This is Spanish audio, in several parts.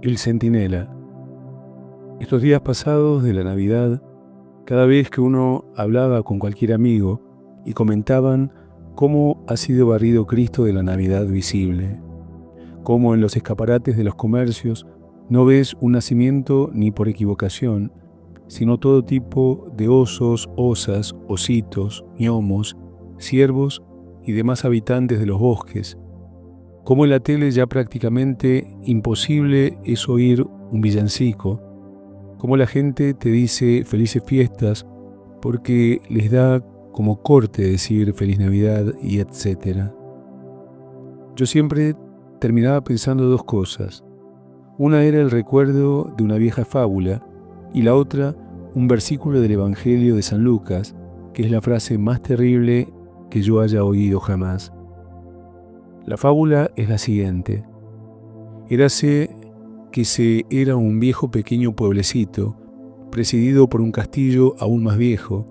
El centinela. Estos días pasados de la Navidad, cada vez que uno hablaba con cualquier amigo y comentaban cómo ha sido barrido Cristo de la Navidad visible, cómo en los escaparates de los comercios no ves un nacimiento ni por equivocación, sino todo tipo de osos, osas, ositos, gnomos, ciervos y demás habitantes de los bosques. Como en la tele ya prácticamente imposible es oír un villancico, como la gente te dice felices fiestas porque les da como corte decir feliz Navidad y etcétera. Yo siempre terminaba pensando dos cosas. Una era el recuerdo de una vieja fábula y la otra un versículo del Evangelio de San Lucas, que es la frase más terrible que yo haya oído jamás. La fábula es la siguiente. Érase que se era un viejo pequeño pueblecito, presidido por un castillo aún más viejo,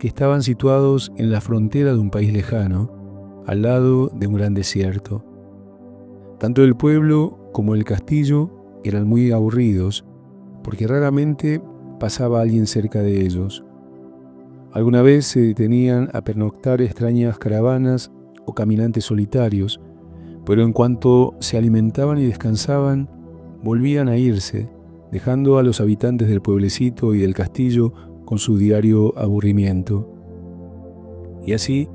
que estaban situados en la frontera de un país lejano, al lado de un gran desierto. Tanto el pueblo como el castillo eran muy aburridos, porque raramente pasaba alguien cerca de ellos. Alguna vez se detenían a pernoctar extrañas caravanas o caminantes solitarios, pero en cuanto se alimentaban y descansaban, volvían a irse, dejando a los habitantes del pueblecito y del castillo con su diario aburrimiento. Y así,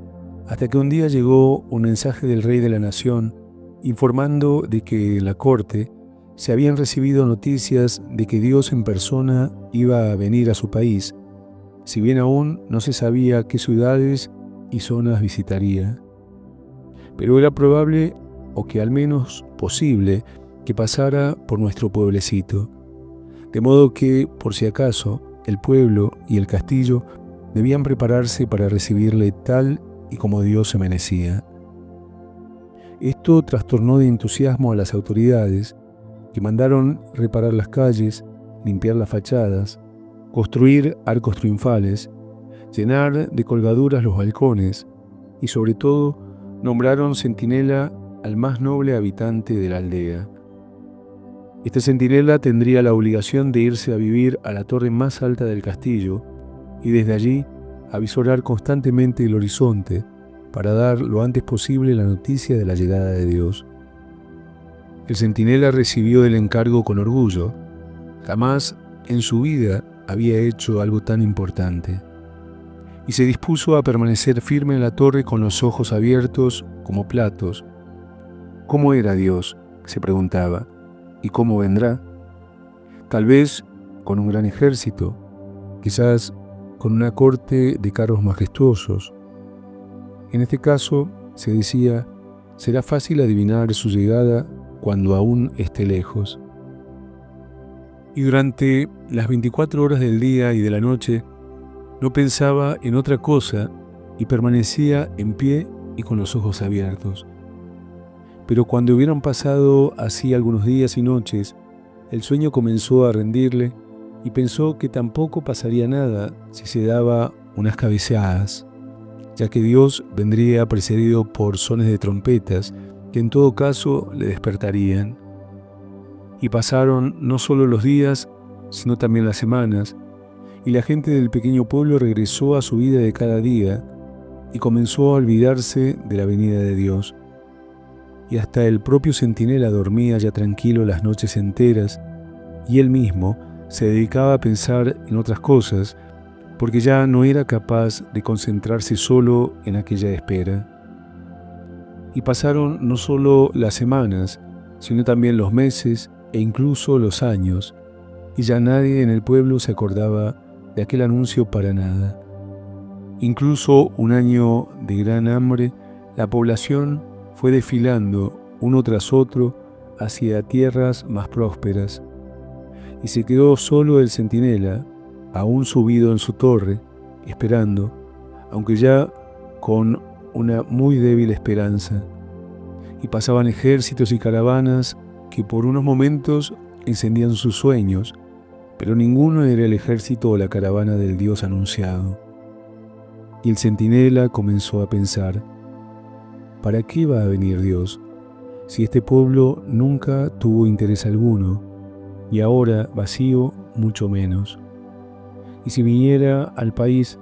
hasta que un día llegó un mensaje del rey de la nación, informando de que en la corte se habían recibido noticias de que Dios en persona iba a venir a su país, si bien aún no se sabía qué ciudades y zonas visitaría. Pero era probable, o que al menos posible, que pasara por nuestro pueblecito. De modo que, por si acaso, el pueblo y el castillo debían prepararse para recibirle tal y como Dios se merecía. Esto trastornó de entusiasmo a las autoridades, que mandaron reparar las calles, limpiar las fachadas, construir arcos triunfales, llenar de colgaduras los balcones y, sobre todo, nombraron centinela al más noble habitante de la aldea. Este centinela tendría la obligación de irse a vivir a la torre más alta del castillo y desde allí avisorar constantemente el horizonte para dar lo antes posible la noticia de la llegada de Dios. El centinela recibió el encargo con orgullo. Jamás en su vida había hecho algo tan importante. Y se dispuso a permanecer firme en la torre con los ojos abiertos como platos. ¿Cómo era Dios?, se preguntaba. ¿Y cómo vendrá? Tal vez con un gran ejército, quizás con una corte de carros majestuosos. En este caso, se decía, será fácil adivinar su llegada cuando aún esté lejos. Y durante las 24 horas del día y de la noche, no pensaba en otra cosa y permanecía en pie y con los ojos abiertos. Pero cuando hubieran pasado así algunos días y noches, el sueño comenzó a rendirle y pensó que tampoco pasaría nada si se daba unas cabeceadas, ya que Dios vendría precedido por sones de trompetas que en todo caso le despertarían. Y pasaron no solo los días, sino también las semanas, y la gente del pequeño pueblo regresó a su vida de cada día y comenzó a olvidarse de la venida de Dios. Y hasta el propio centinela dormía ya tranquilo las noches enteras, y él mismo se dedicaba a pensar en otras cosas, porque ya no era capaz de concentrarse solo en aquella espera. Y pasaron no solo las semanas, sino también los meses e incluso los años, y ya nadie en el pueblo se acordaba de aquel anuncio para nada. Incluso un año de gran hambre, la población fue desfilando uno tras otro hacia tierras más prósperas, y se quedó solo el centinela, aún subido en su torre, esperando, aunque ya con una muy débil esperanza. Y pasaban ejércitos y caravanas que por unos momentos encendían sus sueños, pero ninguno era el ejército o la caravana del Dios anunciado. Y el centinela comenzó a pensar, ¿para qué va a venir Dios si este pueblo nunca tuvo interés alguno y ahora, vacío, mucho menos. Y si viniera al país,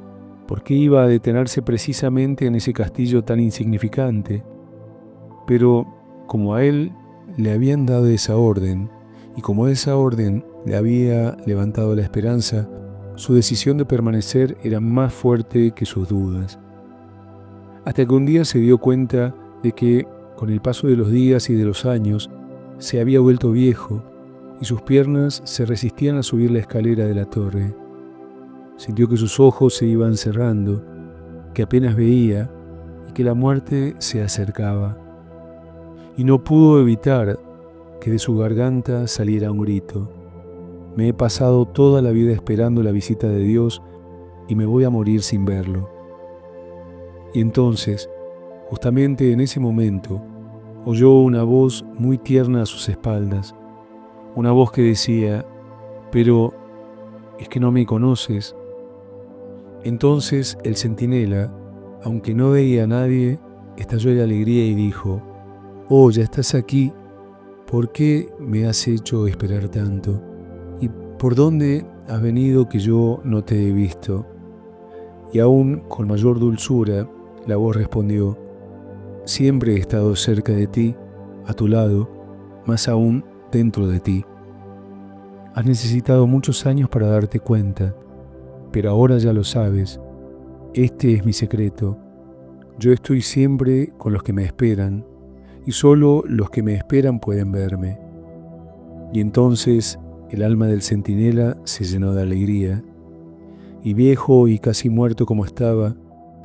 ¿por qué iba a detenerse precisamente en ese castillo tan insignificante? Pero como a él le habían dado esa orden, y como esa orden le había levantado la esperanza, su decisión de permanecer era más fuerte que sus dudas. Hasta que un día se dio cuenta de que, con el paso de los días y de los años, se había vuelto viejo y sus piernas se resistían a subir la escalera de la torre. Sintió que sus ojos se iban cerrando, que apenas veía y que la muerte se acercaba. Y no pudo evitar que de su garganta saliera un grito. Me he pasado toda la vida esperando la visita de Dios y me voy a morir sin verlo. Y entonces, justamente en ese momento, oyó una voz muy tierna a sus espaldas, una voz que decía: «Pero, ¿es que no me conoces?». Entonces el centinela, aunque no veía a nadie, estalló de alegría y dijo: «Oh, ya estás aquí. ¿Por qué me has hecho esperar tanto? ¿Y por dónde has venido que yo no te he visto?». Y aún con mayor dulzura, la voz respondió: «Siempre he estado cerca de ti, a tu lado, más aún dentro de ti. Has necesitado muchos años para darte cuenta, pero ahora ya lo sabes. Este es mi secreto. Yo estoy siempre con los que me esperan, y solo los que me esperan pueden verme». Y entonces el alma del centinela se llenó de alegría, y viejo y casi muerto como estaba,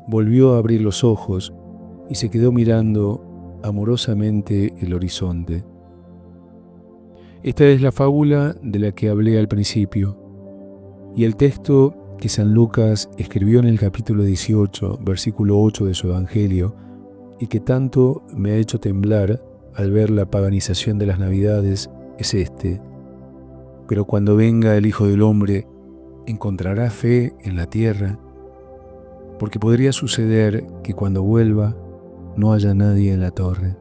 volvió a abrir los ojos y se quedó mirando amorosamente el horizonte. Esta es la fábula de la que hablé al principio, y el texto que San Lucas escribió en el capítulo 18, versículo 8 de su Evangelio, y que tanto me ha hecho temblar al ver la paganización de las Navidades, es este: «Pero cuando venga el Hijo del Hombre, ¿encontrará fe en la tierra?». Porque podría suceder que cuando vuelva no haya nadie en la torre.